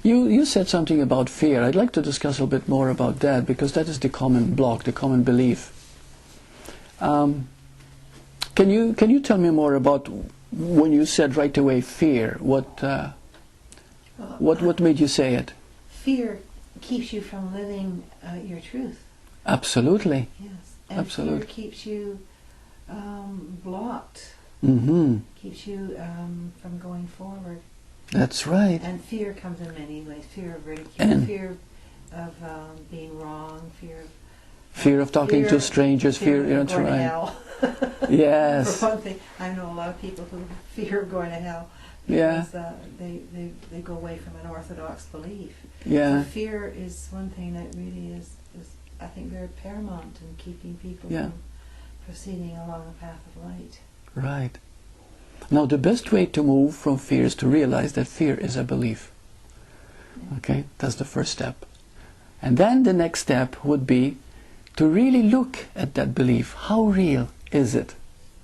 You said something about fear. I'd like to discuss a little bit more about that, because that is the common block, the common belief. Can you tell me more about when you said right away fear? What made you say it? Fear keeps you from living your truth. Absolutely. Yes. And absolutely. Fear keeps you blocked. Mm-hmm. Keeps you from going forward. That's right. And fear comes in many ways. Fear of ridicule, fear of being wrong, fear of talking to strangers, fear of going to hell. Yes. For one thing, I know a lot of people who fear of going to hell because they go away from an orthodox belief. Yeah. So fear is one thing that really is I think very paramount in keeping people from proceeding along a path of light. Right. Now the best way to move from fear is to realize that fear is a belief. Okay, that's the first step. And then the next step would be to really look at that belief. How real is it?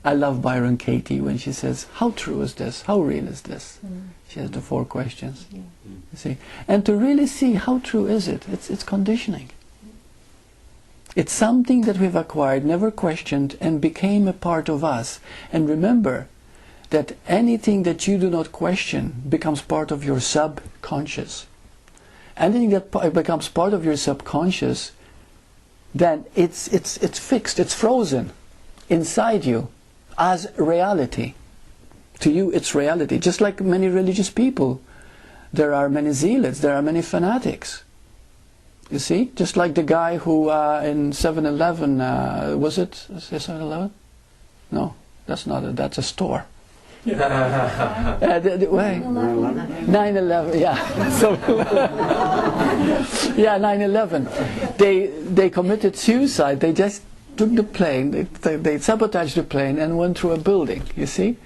I love Byron Katie when she says, how true is this? How real is this? She has the 4 questions. You see? And to really see how true is it? It's conditioning. It's something that we've acquired, never questioned, and became a part of us. And remember that anything that you do not question becomes part of your subconscious. Anything that becomes part of your subconscious, then it's fixed, it's frozen inside you as reality. To you it's reality. Just like many religious people, there are many zealots, there are many fanatics. You see? Just like the guy who in 7-Eleven, was it 7-Eleven? No, that's not it, that's a store. 9/11, yeah. So, yeah, 9/11. They committed suicide. They just took the plane, they sabotaged the plane and went through a building, you see?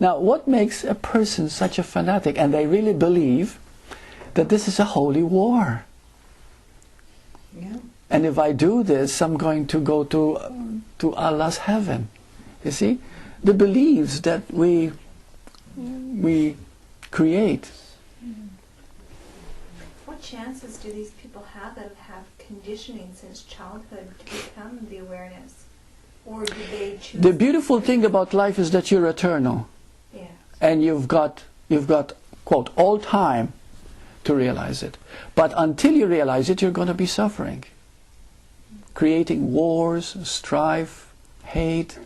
Now, what makes a person such a fanatic? And they really believe that this is a holy war. Yeah. And if I do this, I'm going to go to Allah's heaven. You see? The beliefs that we create. What chances do these people have that have conditioning since childhood to become the awareness? Or do they choose? The beautiful thing about life is that you're eternal. Yeah. And you've got, quote, all time to realize it. But until you realize it, you're going to be suffering. Creating wars, strife, hate,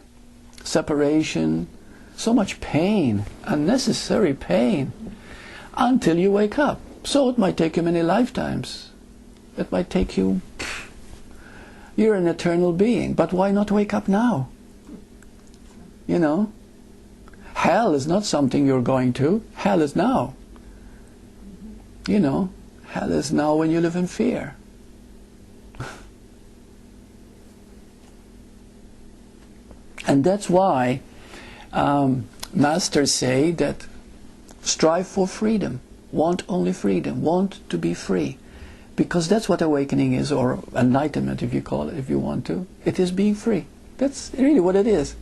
separation, so much pain, unnecessary pain, until you wake up. So it might take you many lifetimes. It might take you... You're an eternal being, but why not wake up now? You know? Hell is not something you're going to. Hell is now. You know? Hell is now when you live in fear. And that's why masters say that strive for freedom, want only freedom, want to be free. Because that's what awakening is, or enlightenment if you call it, if you want to. It is being free. That's really what it is.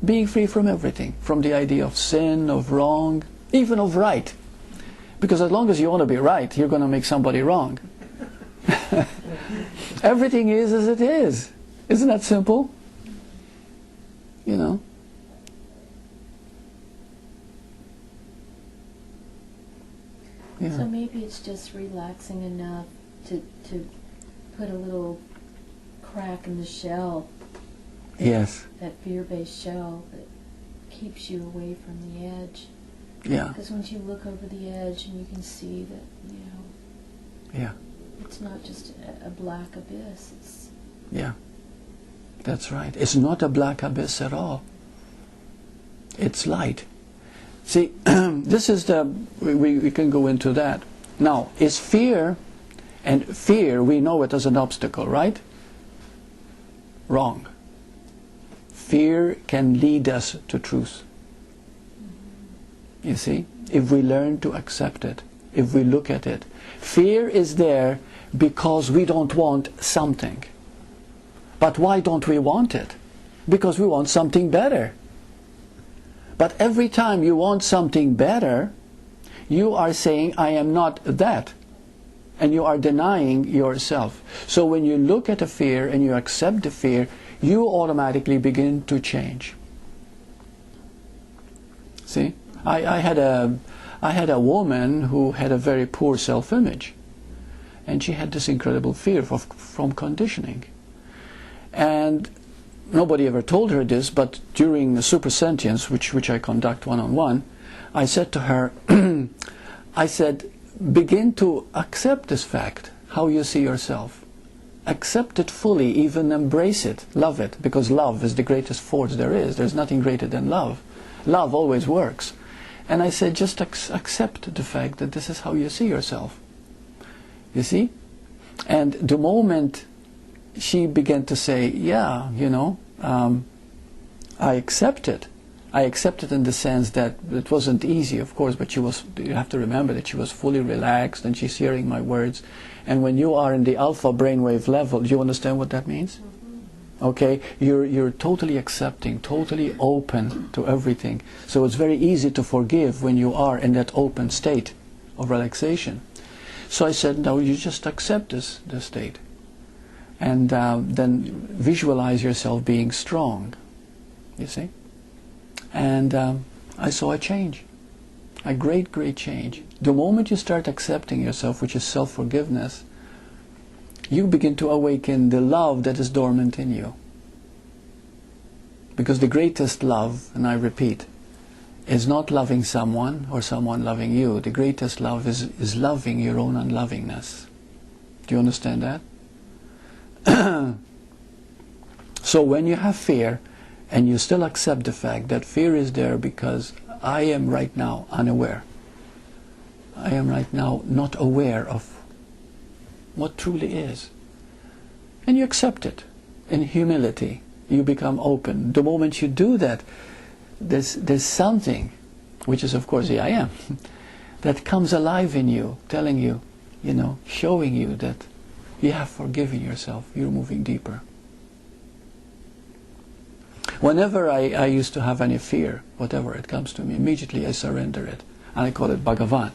Being free from everything, from the idea of sin, of wrong, even of right. Because as long as you want to be right, you're going to make somebody wrong. Everything is as it is. Isn't that simple? You know. Yeah. So maybe it's just relaxing enough to put a little crack in the shell. Yes. That fear-based shell that keeps you away from the edge. Yeah. Because once you look over the edge and you can see that, you know, yeah, it's not just a black abyss. It's yeah. That's right. It's not a black abyss at all. It's light. See, this is the... We can go into that. Now, is fear... And fear, we know it as an obstacle, right? Wrong. Fear can lead us to truth. You see? If we learn to accept it, if we look at it. Fear is there because we don't want something. But why don't we want it? Because we want something better. But every time you want something better, you are saying, I am not that. and you are denying yourself. So when you look at a fear and you accept the fear, you automatically begin to change. See, I had a woman who had a very poor self-image, and she had this incredible fear from conditioning. And nobody ever told her this, but during the super sentience, which I conduct one-on-one, I said to her, I said, begin to accept this fact, how you see yourself. Accept it fully, even embrace it, love it, because love is the greatest force there is. There's nothing greater than love. Love always works. And I said, just accept the fact that this is how you see yourself. You see? And the moment she began to say, yeah, you know, I accept it. I accept it in the sense that it wasn't easy, of course, but you have to remember that she was fully relaxed and she's hearing my words. And when you are in the alpha brainwave level, do you understand what that means? Okay, you're totally accepting, totally open to everything. So it's very easy to forgive when you are in that open state of relaxation. So I said, no, you just accept this state. And then visualize yourself being strong, you see? And I saw a change, a great, great change. The moment you start accepting yourself, which is self-forgiveness, you begin to awaken the love that is dormant in you. Because the greatest love, and I repeat, is not loving someone or someone loving you. The greatest love is loving your own unlovingness. Do you understand that? So when you have fear, and you still accept the fact that fear is there because I am right now unaware. I am right now not aware of what truly is. And you accept it in humility. You become open. The moment you do that, there's something, which is of course the I am, that comes alive in you, telling you, you know, showing you that you have forgiven yourself. You're moving deeper. Whenever I used to have any fear, whatever it comes to me, immediately I surrender it. And I call it Bhagavan.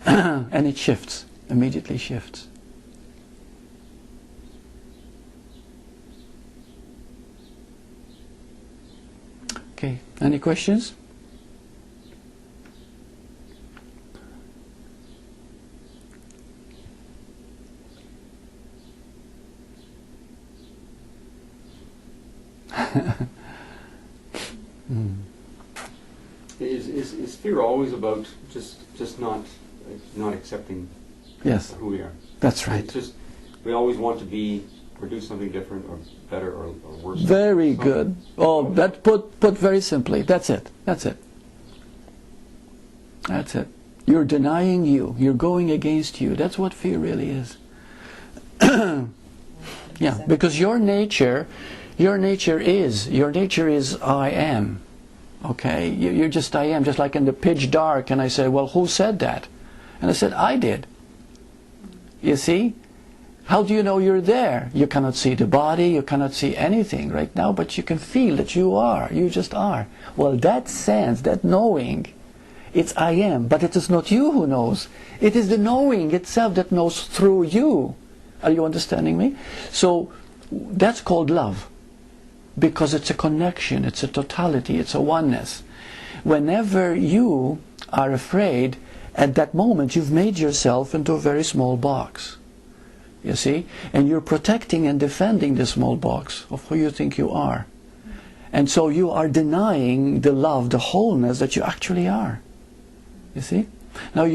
And it shifts, immediately shifts. Okay, any questions? Is fear always about just not accepting Yes, who we are? that's right. It's just we always want to be or do something different or better or worse. Very Something. good. Oh, that put very simply. That's it. That's it. That's it. You're denying you. You're going against you. That's what fear really is. Yeah, because your nature is I am. Okay, you're just I am, just like in the pitch dark. And I said, well, who said that? And I said, I did. You see? How do you know you're there? You cannot see the body, you cannot see anything right now, but you can feel that you are. You just are. Well, that sense, that knowing, it's I am, but it is not you who knows. It is the knowing itself that knows through you. Are you understanding me? So that's called love. Because it's a connection, it's a totality, it's a oneness. Whenever you are afraid, at that moment you've made yourself into a very small box. You see? And you're protecting and defending the small box of who you think you are. And so you are denying the love, the wholeness that you actually are. You see? Now